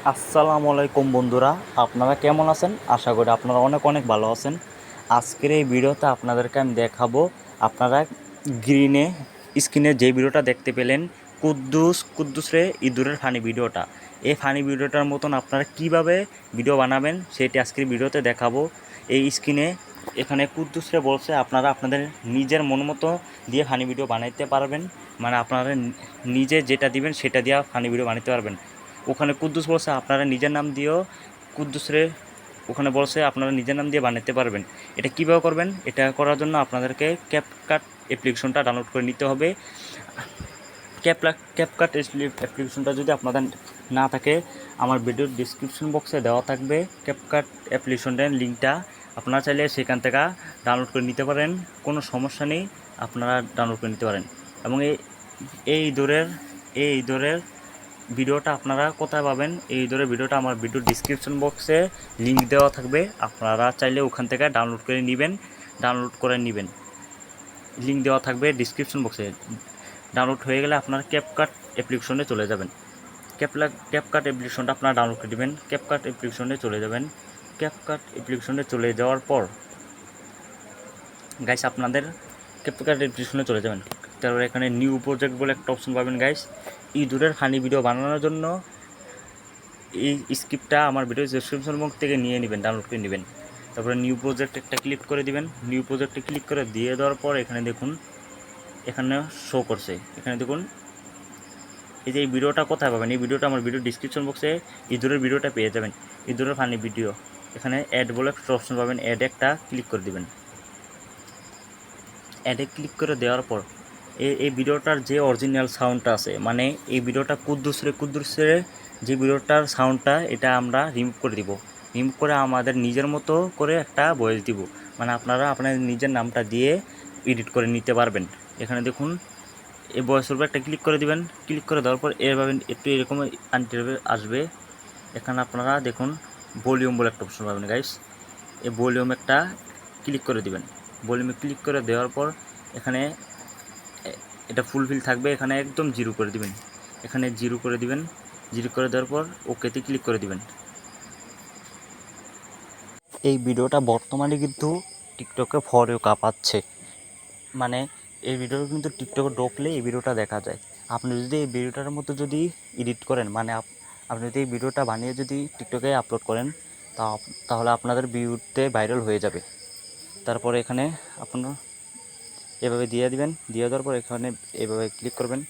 আসসালামু আলাইকুম বন্ধুরা, আপনারা কেমন আছেন? আশা করি আপনারা অনেক অনেক ভালো আছেন। আজকের এই ভিডিওতে আপনাদেরকে আমি দেখাবো, আপনারা স্ক্রিনে যে ভিডিওটা দেখতে পেলেন, কুদ্দুস কুদ্দুস রে ইঁদুরের ফানি ভিডিওটা। এই ফানি ভিডিওটার মতন আপনারা কিভাবে ভিডিও বানাবেন সেটি আজকের ভিডিওতে দেখাবো। এই স্ক্রিনে এখানে কুদ্দুস রে বলছে আপনারা আপনাদের নিজের মন মতো দিয়ে ফানি ভিডিও বানাইতে পারবেন, মানে আপনারা নিজে যেটা দিবেন সেটা দিয়ে ফানি ভিডিও বানাতে পারবেন। ওখানে কুদ্দুস বলছে আপনারা নিজের নাম দিয়েও কুদ্দুসরে ওখানে বলছে আপনারা নিজের নাম দিয়ে বানাতে পারবেন। এটা কীভাবে করবেন? এটা করার জন্য আপনাদেরকে ক্যাপকাট অ্যাপ্লিকেশনটা ডাউনলোড করে নিতে হবে। ক্যাপকাট অ্যাপ্লিকেশনটা যদি আপনাদের না থাকে, আমার ভিডিওর ডিসক্রিপশন বক্সে দেওয়া থাকবে ক্যাপকাট অ্যাপ্লিকেশনের লিঙ্কটা। আপনারা চাইলে সেখান থেকে ডাউনলোড করে নিতে পারেন, কোনো সমস্যা নেই, আপনারা ডাউনলোড করে নিতে পারেন। এবং এই দূরের ভিডিওটা আপনারা কোথায় পাবেন? এই ধরে ভিডিওটা আমার ভিডিও ডিসক্রিপশন বক্সে লিঙ্ক দেওয়া থাকবে, আপনারা চাইলে ওখান থেকে ডাউনলোড করে নেবেন। লিঙ্ক দেওয়া থাকবে ডিসক্রিপশন বক্সে। ডাউনলোড হয়ে গেলে আপনারা ক্যাপকাট অ্যাপ্লিকেশনে চলে যাবেন। ক্যাপকাট অ্যাপ্লিকেশনটা আপনারা ডাউনলোড করে নেবেন। ক্যাপকাট অ্যাপ্লিকেশনে চলে যাবেন। ক্যাপকাট অ্যাপ্লিকেশনে চলে যাওয়ার পর গাইস আপনাদের ক্যাপকাট অ্যাপ্লিকেশনে চলে যাবেন। তারপরে এখানে নিউ প্রজেক্ট বলে একটা অপশন পাবেন গাইস। ইঁদুরের ফানি ভিডিও বানানোর জন্য এই স্ক্রিপ্টটা আমার ভিডিও ডেসক্রিপশন বক্স থেকে নিয়ে নেবেন, ডাউনলোড করে নেবেন। তারপরে নিউ প্রজেক্ট একটা ক্লিক করে দিবেন। নিউ প্রজেক্টে ক্লিক করে দিয়ে দেওয়ার পর এখানে দেখুন, এখানে শো করছে। এখানে দেখুন এই যে এই ভিডিওটা কোথায় পাবেন? এই ভিডিওটা আমার ভিডিও ডিসক্রিপশন বক্সে ইঁদুরের ভিডিওটা পেয়ে যাবেন, ইঁদুরের ফানি ভিডিও। এখানে অ্যাড বলে একটা অপশন পাবেন, অ্যাডে একটা ক্লিক করে দিবেন। অ্যাডে ক্লিক করে দেওয়ার পর এই ভিডিওটার যে অরিজিনাল সাউন্ডটা আছে, মানে এই ভিডিওটা কুদ্দুসের যে ভিডিওটার সাউন্ডটা, এটা আমরা রিমুভ করে দিব। রিমুভ করে আমাদের নিজের মতো করে একটা ভয়েস দিব, মানে আপনারা আপনার নিজের নামটা দিয়ে এডিট করে নিতে পারবেন। এখানে দেখুন এই ভয়েসের উপর একটা ক্লিক করে দিবেন। ক্লিক করে দেওয়ার পর এভাবে একটু এরকম আনটিভাবে আসবে। এখানে আপনারা দেখুন ভলিউম বলে একটা অপশন পাবেন গাইস। এই ভলিউম একটা ক্লিক করে দিবেন। ভলিউমে ক্লিক করে দেওয়ার পর এখানে এটা ফুলফিল থাকবে, এখানে একদম জিরো করে দিবেন। এখানে জিরো করে দিবেন। জিরো করে দেওয়ার পর ওকেতে ক্লিক করে দিবেন। এই ভিডিওটা বর্তমানে কিন্তু টিকটকে ফরেও কাঁপাচ্ছে, মানে এই ভিডিও কিন্তু টিকটকে ঢুকলে এই ভিডিওটা দেখা যায়। আপনি যদি এই ভিডিওটার মতো যদি এডিট করেন, মানে আপনি যদি এই ভিডিওটা বানিয়ে যদি টিকটকে আপলোড করেন, তাহলে আপনাদের ভিউতে ভাইরাল হয়ে যাবে। তারপরে এখানে আপনার এভাবে দিয়ে দিবেন। দিয়ে দেওয়ার পর এখানে এভাবে ক্লিক করবেন।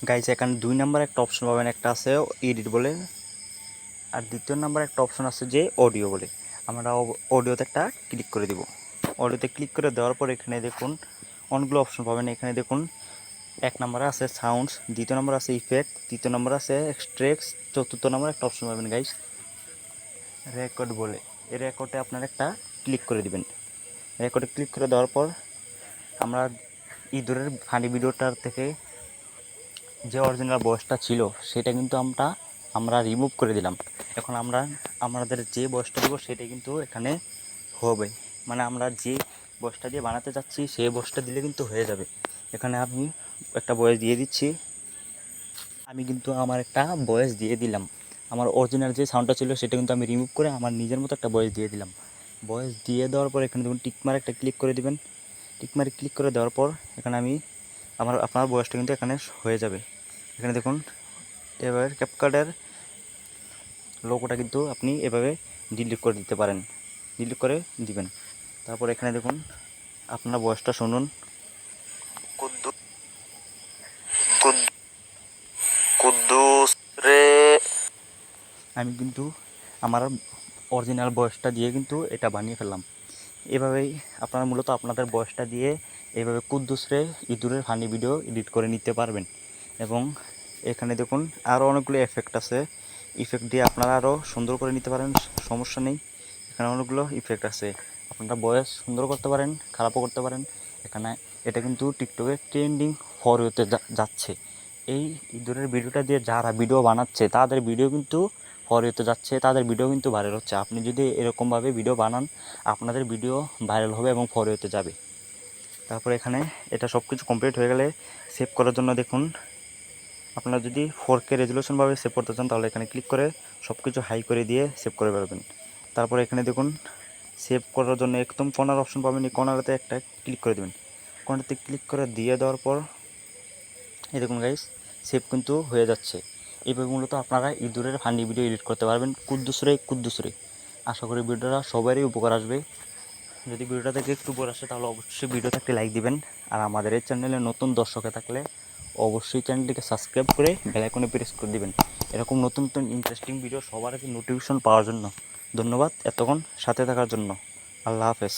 গাইজ এখানে 2 নম্বর একটা অপশন পাবেন, একটা আছে এডিট বলে, আর দ্বিতীয় নম্বর একটা অপশন আছে যে অডিও বলে। আমরা অডিওতে একটা ক্লিক করে দিব। অডিওতে ক্লিক করে দেওয়ার পর এখানে দেখুন অনেকগুলো অপশন পাবেন। এখানে দেখুন 1 নম্বরে আছে সাউন্ডস, দ্বিতীয় নম্বর আছে ইফেক্ট, তৃতীয় নম্বর আছে এক্সট্রেক্টস, চতুর্থ নম্বর একটা অপশন পাবেন গাইজ রেকর্ড বলে। এই রেকর্ডে আপনারা একটা ক্লিক করে দিবেন। রেকর্ডে ক্লিক করে দেওয়ার পর আমরা ইঁদুরের ফানি ভিডিওটার থেকে যে অরিজিনাল ভয়েসটা ছিল সেটা কিন্তু আমরা রিমুভ করে দিলাম। এখন আমাদের যে ভয়েসটা দেবো সেটা কিন্তু এখানে হবে, মানে আমরা যে ভয়েসটা দিয়ে বানাতে চাচ্ছি সেই ভয়েসটা দিলে কিন্তু হয়ে যাবে। এখানে আমি একটা ভয়েস দিয়ে দিচ্ছি। আমি কিন্তু আমার একটা ভয়েস দিয়ে দিলাম। আমার অরিজিনাল যে সাউন্ডটা ছিল সেটা কিন্তু আমি রিমুভ করে আমার নিজের মতো একটা ভয়েস দিয়ে দিলাম। ভয়েস দিয়ে দেওয়ার পর এখানে দেখুন টিকমার একটা ক্লিক করে দিবেন। টিকমারে ক্লিক করে দেওয়ার পর এখানে আপনার ভয়েসটা কিন্তু এখানে হয়ে যাবে। এখানে দেখুন এবার ক্যাপকাটের লোগোটা কিন্তু আপনি এভাবে ডিলিট করে দিতে পারেন, ডিলিট করে দিবেন। তারপর এখানে দেখুন আপনার ভয়েসটা শুনুন। কুদ্দুস রে, আমি কিন্তু আমার অরিজিনাল ভয়েসটা দিয়ে কিন্তু এটা বানিয়ে ফেললাম। এভাবেই আপনারা মূলত আপনাদের ভয়েসটা দিয়ে এইভাবে কুদ্দুস রে ইঁদুরের ফানি ভিডিও এডিট করে নিতে পারবেন। এবং এখানে দেখুন আরও অনেকগুলো এফেক্ট আছে, ইফেক্ট দিয়ে আপনারা আরও সুন্দর করে নিতে পারেন, সমস্যা নেই। এখানে অনেকগুলো ইফেক্ট আছে, আপনারা ভয়েস সুন্দর করতে পারেন, খারাপও করতে পারেন। এখানে এটা কিন্তু টিকটকে ট্রেন্ডিং ফর হতে যাচ্ছে। এই ইঁদুরের ভিডিওটা দিয়ে যারা ভিডিও বানাচ্ছে তাদের ভিডিও কিন্তু ফর হতে যাচ্ছে, তাদের ভিডিও কিন্তু ভাইরাল হচ্ছে। আপনি যদি এরকমভাবে ভিডিও বানান আপনাদের ভিডিও ভাইরাল হবে এবং ফর হতে যাবে। তারপরে এখানে এটা সব কিছু কমপ্লিট হয়ে গেলে সেভ করার জন্য দেখুন আপনারা যদি 4K রেজুলেশনভাবে সেভ করতে চান তাহলে এখানে ক্লিক করে সব কিছু হাই করে দিয়ে সেভ করে পারবেন। তারপর এখানে দেখুন সেভ করার জন্য একদম কর্নার অপশন পাবেন, এই কর্নারতে একটা ক্লিক করে দেবেন। কর্নারতে ক্লিক করে দিয়ে দেওয়ার পর এই দেখুন গাইস সেভ কিন্তু হয়ে যাচ্ছে। এইভাবে মূলত আপনারা ইঁদুরের ফানি ভিডিও এডিট করতে পারবেন কুদ্দুসরে। আশা করি ভিডিওটা সবারই উপকার আসবে। যদি ভিডিওটা থেকে একটু উপকার আসে তাহলে অবশ্যই ভিডিওতে একটা লাইক দিবেন। আর আমাদের এই চ্যানেলে নতুন দর্শকে থাকলে অবশ্যই চ্যানেলটিকে সাবস্ক্রাইব করে বেল আইকনে প্রেস করে দিবেন, এরকম নতুন নতুন ইন্টারেস্টিং ভিডিও সবার আগে নোটিফিকেশন পাওয়ার জন্য। ধন্যবাদ এতক্ষণ সাথে থাকার জন্য। আল্লাহ হাফেজ।